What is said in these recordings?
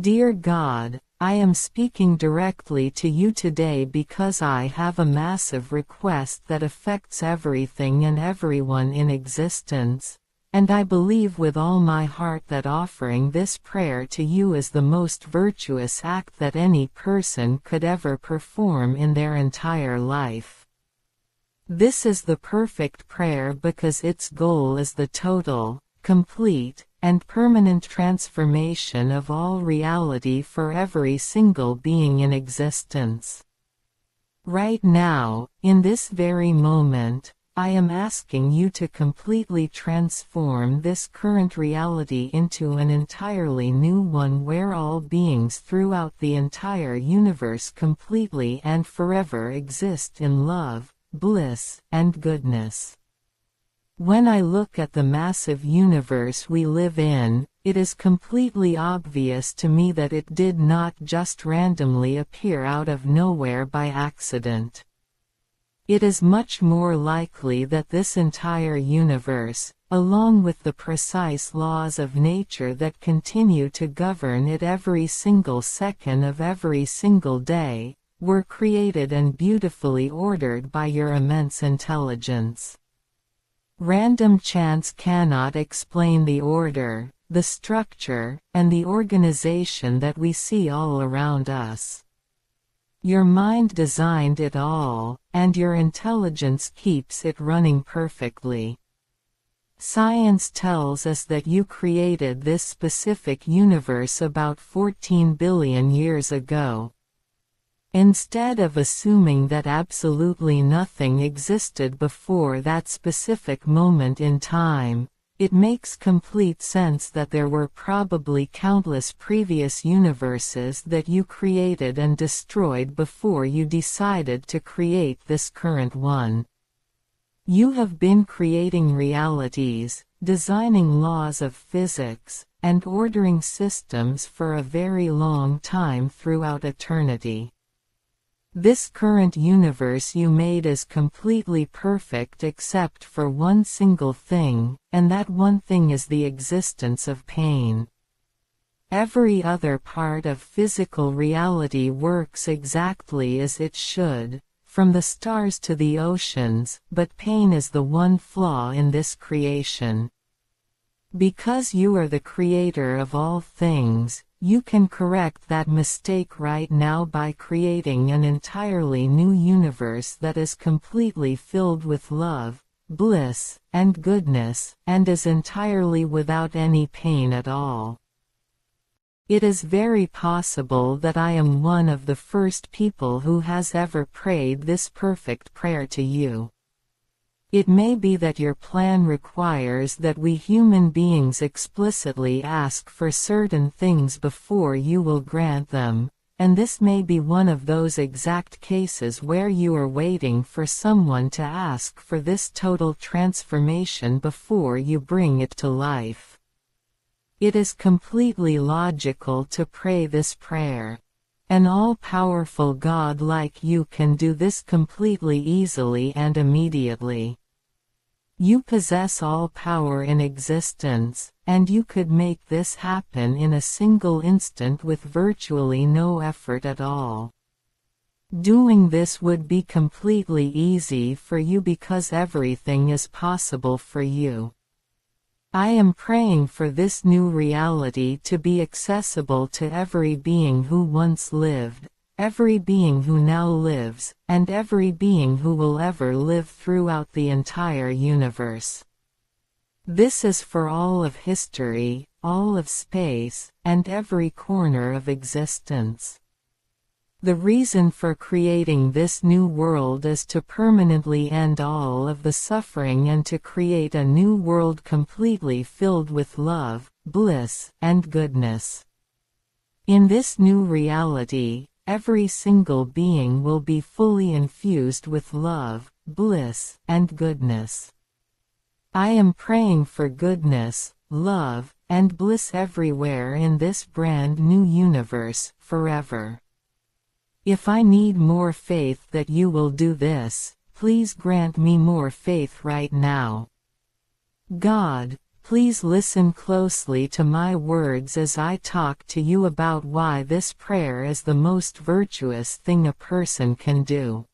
Dear God, I am speaking directly to you today because I have a massive request that affects everything and everyone in existence, and I believe with all my heart that offering this prayer to you is the most virtuous act that any person could ever perform in their entire life. This is the perfect prayer because its goal is the total, complete, and permanent transformation of all reality for every single being in existence. Right now, in this very moment, I am asking you to completely transform this current reality into an entirely new one where all beings throughout the entire universe completely and forever exist in love, bliss, and goodness. When I look at the massive universe we live in, it is completely obvious to me that it did not just randomly appear out of nowhere by accident. It is much more likely that this entire universe, along with the precise laws of nature that continue to govern it every single second of every single day, were created and beautifully ordered by your immense intelligence. Random chance cannot explain the order, the structure, and the organization that we see all around us. Your mind designed it all, and your intelligence keeps it running perfectly. Science tells us that you created this specific universe about 14 billion years ago. Instead of assuming that absolutely nothing existed before that specific moment in time, it makes complete sense that there were probably countless previous universes that you created and destroyed before you decided to create this current one. You have been creating realities, designing laws of physics, and ordering systems for a very long time throughout eternity. This current universe you made is completely perfect except for one single thing, and that one thing is the existence of pain. Every other part of physical reality works exactly as it should, from the stars to the oceans, but pain is the one flaw in this creation. Because you are the creator of all things, you can correct that mistake right now by creating an entirely new universe that is completely filled with love, bliss, and goodness, and is entirely without any pain at all. It is very possible that I am one of the first people who has ever prayed this perfect prayer to you. It may be that your plan requires that we human beings explicitly ask for certain things before you will grant them, and this may be one of those exact cases where you are waiting for someone to ask for this total transformation before you bring it to life. It is completely logical to pray this prayer. An all-powerful God like you can do this completely easily and immediately. You possess all power in existence, and you could make this happen in a single instant with virtually no effort at all. Doing this would be completely easy for you because everything is possible for you. I am praying for this new reality to be accessible to every being who once lived, every being who now lives, and every being who will ever live throughout the entire universe. This is for all of history, all of space, and every corner of existence. The reason for creating this new world is to permanently end all of the suffering and to create a new world completely filled with love, bliss, and goodness. In this new reality, every single being will be fully infused with love, bliss, and goodness. I am praying for goodness, love, and bliss everywhere in this brand new universe, forever. If I need more faith that you will do this, please grant me more faith right now. God, Please listen closely to my words as I talk to you about why this prayer is the most virtuous thing a person can do.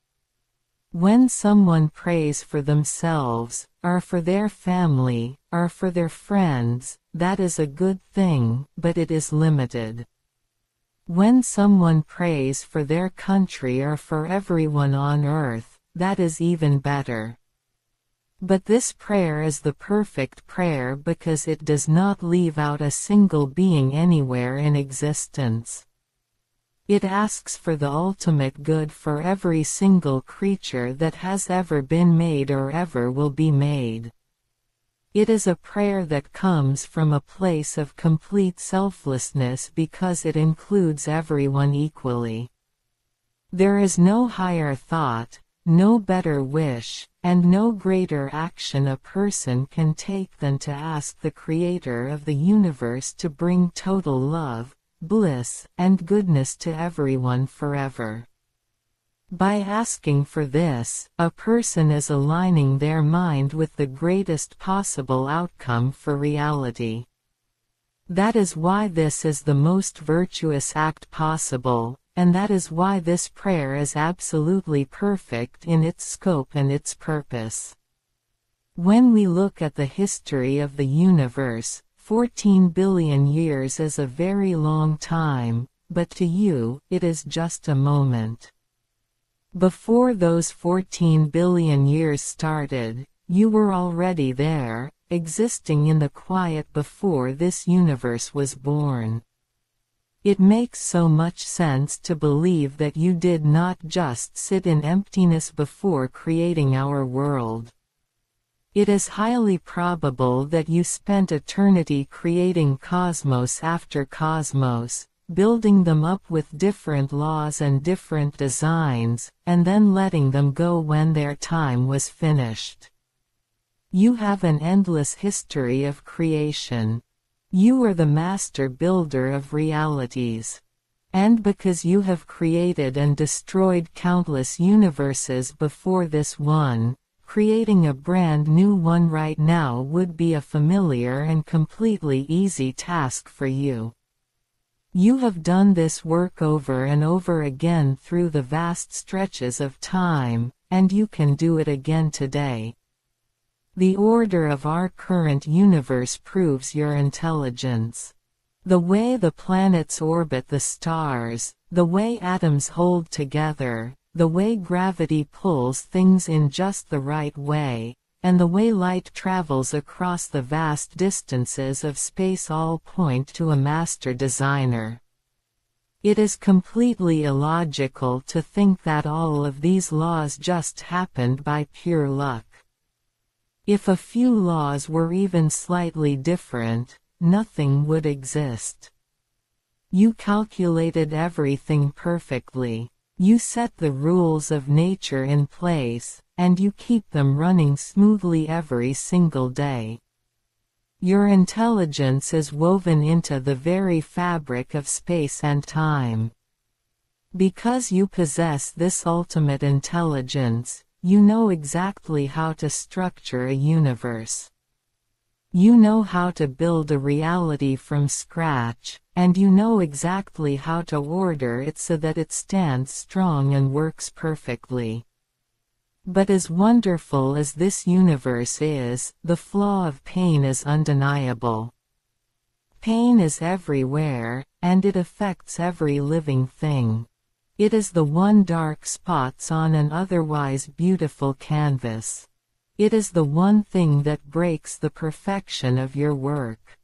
When someone prays for themselves, or for their family, or for their friends, that is a good thing, but it is limited. When someone prays for their country or for everyone on earth, that is even better. But this prayer is the perfect prayer because it does not leave out a single being anywhere in existence. It asks for the ultimate good for every single creature that has ever been made or ever will be made. It is a prayer that comes from a place of complete selflessness because it includes everyone equally. There is no higher thought, no better wish, and no greater action a person can take than to ask the Creator of the universe to bring total love, bliss, and goodness to everyone forever. By asking for this, a person is aligning their mind with the greatest possible outcome for reality. That is why this is the most virtuous act possible, and that is why this prayer is absolutely perfect in its scope and its purpose. When we look at the history of the universe, 14 billion years is a very long time, but to you, it is just a moment. Before those 14 billion years started, you were already there, existing in the quiet before this universe was born. It makes so much sense to believe that you did not just sit in emptiness before creating our world. It is highly probable that you spent eternity creating cosmos after cosmos, building them up with different laws and different designs, and then letting them go when their time was finished. You have an endless history of creation. You are the master builder of realities. And because you have created and destroyed countless universes before this one, creating a brand new one right now would be a familiar and completely easy task for you. You have done this work over and over again through the vast stretches of time, and you can do it again today. The order of our current universe proves your intelligence. The way the planets orbit the stars, the way atoms hold together, the way gravity pulls things in just the right way, and the way light travels across the vast distances of space all point to a master designer. It is completely illogical to think that all of these laws just happened by pure luck. If a few laws were even slightly different, nothing would exist. You calculated everything perfectly. You set the rules of nature in place, and you keep them running smoothly every single day. Your intelligence is woven into the very fabric of space and time. Because you possess this ultimate intelligence, you know exactly how to structure a universe. You know how to build a reality from scratch, and you know exactly how to order it so that it stands strong and works perfectly. But as wonderful as this universe is, the flaw of pain is undeniable. Pain is everywhere, and it affects every living thing. It is the one dark spots on an otherwise beautiful canvas. It is the one thing that breaks the perfection of your work.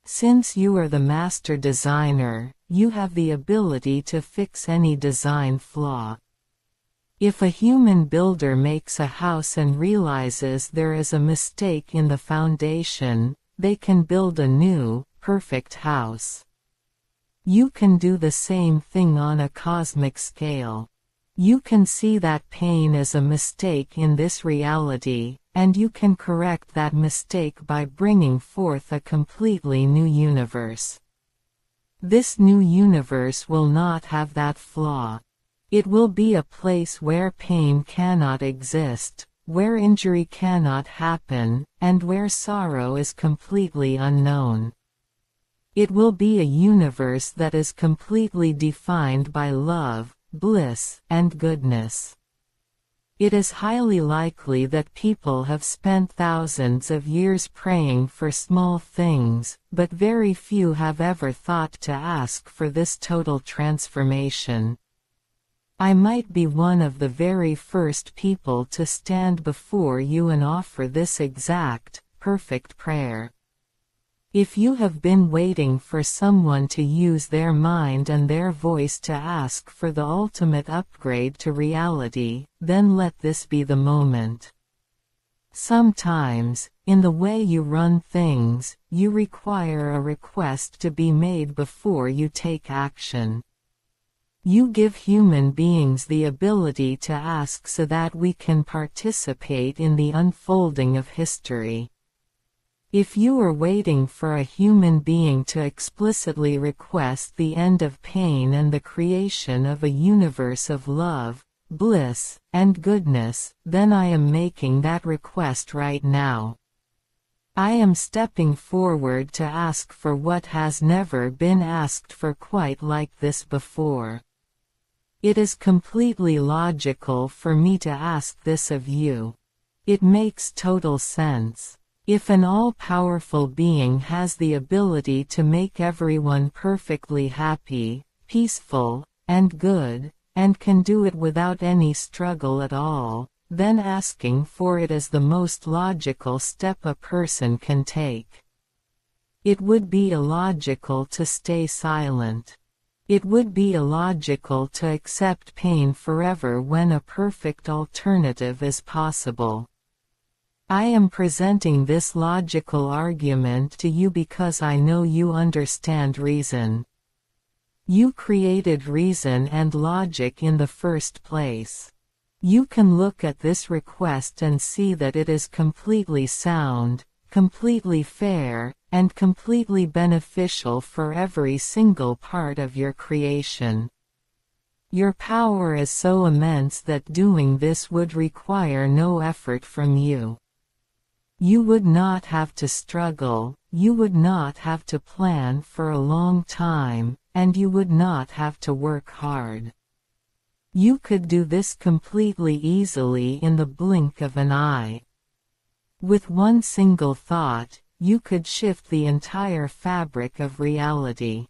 Since you are the master designer, you have the ability to fix any design flaw. If a human builder makes a house and realizes there is a mistake in the foundation, they can build a new, perfect house. You can do the same thing on a cosmic scale. You can see that pain is a mistake in this reality, and you can correct that mistake by bringing forth a completely new universe. This new universe will not have that flaw. It will be a place where pain cannot exist, where injury cannot happen, and where sorrow is completely unknown. It will be a universe that is completely defined by love, bliss, and goodness. It is highly likely that people have spent thousands of years praying for small things, but very few have ever thought to ask for this total transformation. I might be one of the very first people to stand before you and offer this exact, perfect prayer. If you have been waiting for someone to use their mind and their voice to ask for the ultimate upgrade to reality, then let this be the moment. Sometimes, in the way you run things, you require a request to be made before you take action. You give human beings the ability to ask so that we can participate in the unfolding of history. If you are waiting for a human being to explicitly request the end of pain and the creation of a universe of love, bliss, and goodness, then I am making that request right now. I am stepping forward to ask for what has never been asked for quite like this before. It is completely logical for me to ask this of you. It makes total sense. If an all-powerful being has the ability to make everyone perfectly happy, peaceful, and good, and can do it without any struggle at all, then asking for it is the most logical step a person can take. It would be illogical to stay silent. It would be illogical to accept pain forever when a perfect alternative is possible. I am presenting this logical argument to you because I know you understand reason. You created reason and logic in the first place. You can look at this request and see that it is completely sound, completely fair, and completely beneficial for every single part of your creation. Your power is so immense that doing this would require no effort from you. You would not have to struggle, you would not have to plan for a long time, and you would not have to work hard. You could do this completely easily in the blink of an eye. With one single thought, you could shift the entire fabric of reality.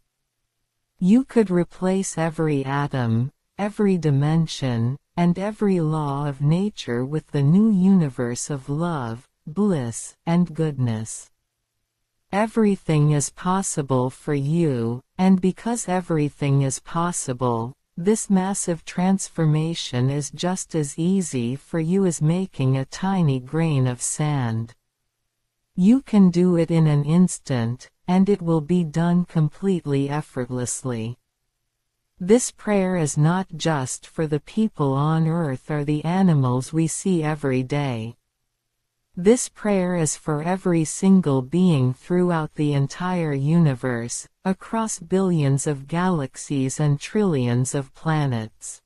You could replace every atom, every dimension, and every law of nature with the new universe of love, bliss, and goodness. Everything is possible for you, and because everything is possible, this massive transformation is just as easy for you as making a tiny grain of sand. You can do it in an instant, and it will be done completely effortlessly. This prayer is not just for the people on earth or the animals we see every day. This prayer is for every single being throughout the entire universe, across billions of galaxies and trillions of planets.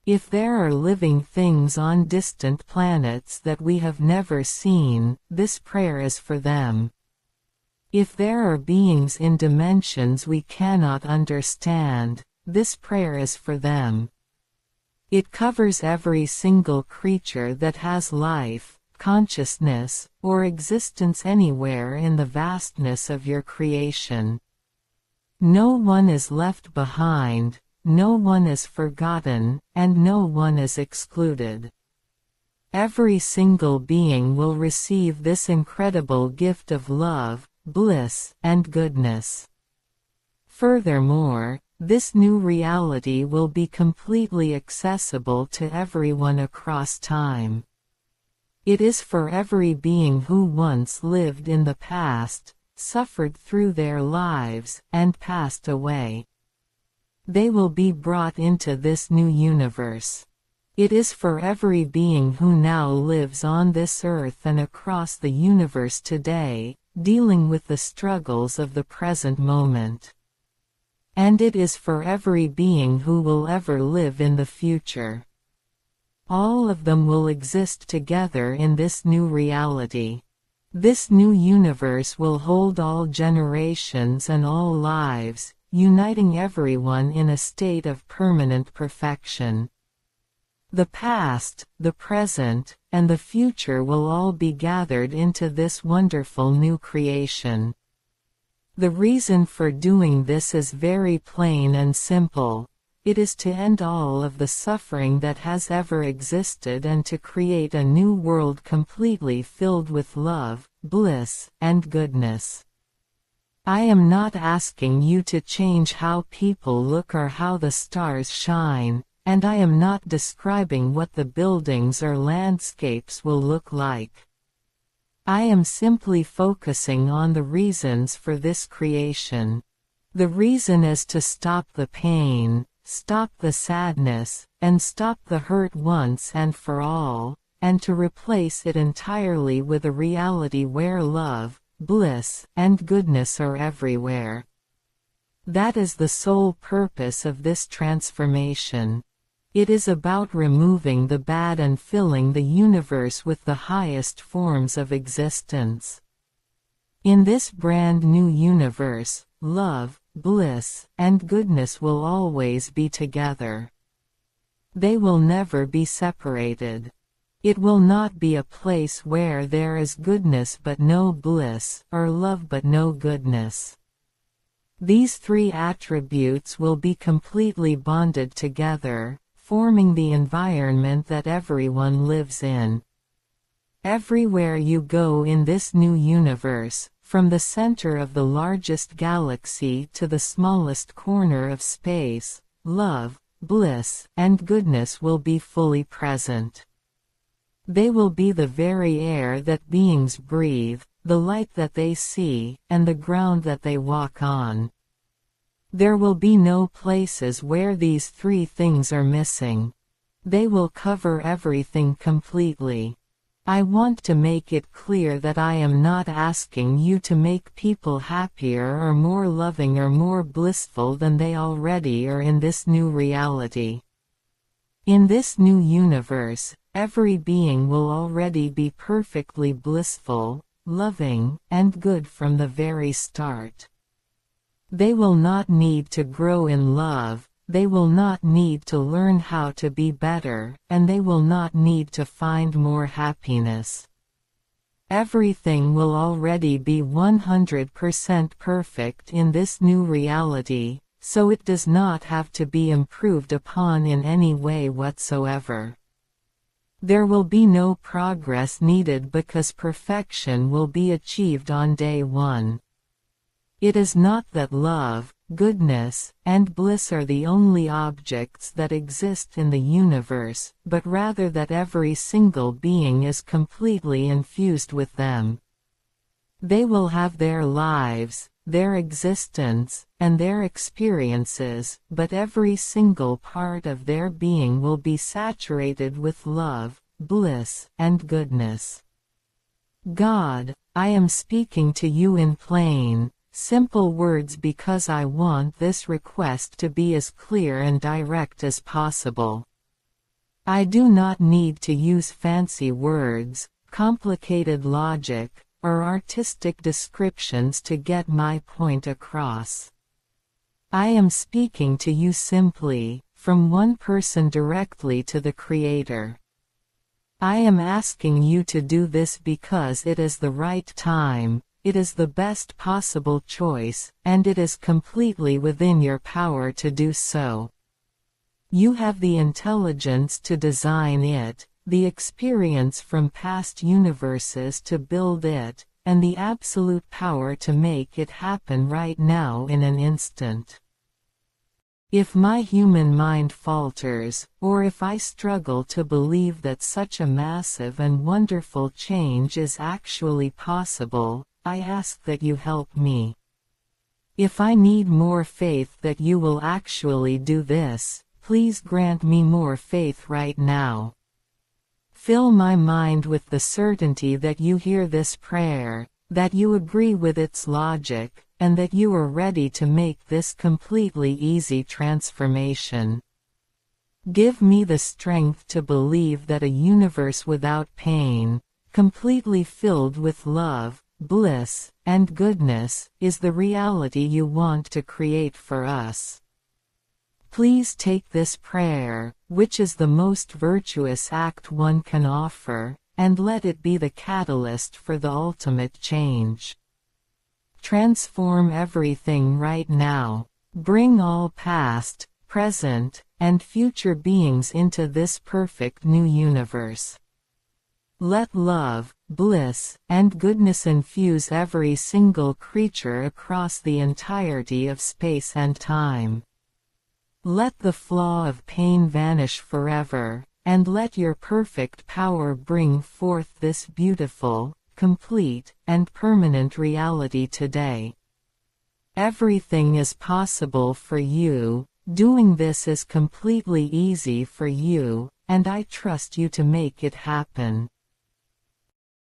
If there are living things on distant planets that we have never seen, this prayer is for them. If there are beings in dimensions we cannot understand, this prayer is for them. It covers every single creature that has life, consciousness, or existence anywhere in the vastness of your creation. No one is left behind, no one is forgotten, and no one is excluded. Every single being will receive this incredible gift of love, bliss, and goodness. Furthermore, this new reality will be completely accessible to everyone across time. It is for every being who once lived in the past, suffered through their lives, and passed away. They will be brought into this new universe. It is for every being who now lives on this earth and across the universe today, dealing with the struggles of the present moment. And it is for every being who will ever live in the future. All of them will exist together in this new reality. This new universe will hold all generations and all lives, uniting everyone in a state of permanent perfection. The past, the present, and the future will all be gathered into this wonderful new creation. The reason for doing this is very plain and simple. It is to end all of the suffering that has ever existed and to create a new world completely filled with love, bliss, and goodness. I am not asking you to change how people look or how the stars shine, and I am not describing what the buildings or landscapes will look like. I am simply focusing on the reasons for this creation. The reason is to stop the pain, stop the sadness, and stop the hurt once and for all, and to replace it entirely with a reality where love, bliss, and goodness are everywhere. That is the sole purpose of this transformation. It is about removing the bad and filling the universe with the highest forms of existence. In this brand new universe, love, bliss, and goodness will always be together. They will never be separated. It will not be a place where there is goodness but no bliss, or love but no goodness. These three attributes will be completely bonded together, forming the environment that everyone lives in. Everywhere you go in this new universe, from the center of the largest galaxy to the smallest corner of space, love, bliss, and goodness will be fully present. They will be the very air that beings breathe, the light that they see, and the ground that they walk on. There will be no places where these three things are missing. They will cover everything completely. I want to make it clear that I am not asking you to make people happier or more loving or more blissful than they already are in this new reality. In this new universe, every being will already be perfectly blissful, loving, and good from the very start. They will not need to grow in love. They will not need to learn how to be better, and they will not need to find more happiness. Everything will already be 100% perfect in this new reality, so it does not have to be improved upon in any way whatsoever. There will be no progress needed because perfection will be achieved on day one. It is not that love, goodness, and bliss are the only objects that exist in the universe, but rather that every single being is completely infused with them. They will have their lives, their existence, and their experiences, but every single part of their being will be saturated with love, bliss, and goodness. God, I am speaking to you in plain, simple words because I want this request to be as clear and direct as possible. I do not need to use fancy words, complicated logic, or artistic descriptions to get my point across. I am speaking to you simply, from one person directly to the Creator. I am asking you to do this because it is the right time. It is the best possible choice, and it is completely within your power to do so. You have the intelligence to design it, the experience from past universes to build it, and the absolute power to make it happen right now in an instant. If my human mind falters, or if I struggle to believe that such a massive and wonderful change is actually possible, I ask that you help me. If I need more faith that you will actually do this, please grant me more faith right now. Fill my mind with the certainty that you hear this prayer, that you agree with its logic, and that you are ready to make this completely easy transformation. Give me the strength to believe that a universe without pain, completely filled with love, bliss, and goodness, is the reality you want to create for us. Please take this prayer, which is the most virtuous act one can offer, and let it be the catalyst for the ultimate change. Transform everything right now. Bring all past, present, and future beings into this perfect new universe. Let love, bliss, and goodness infuse every single creature across the entirety of space and time. Let the flaw of pain vanish forever, and let your perfect power bring forth this beautiful, complete, and permanent reality today. Everything is possible for you, doing this is completely easy for you, and I trust you to make it happen.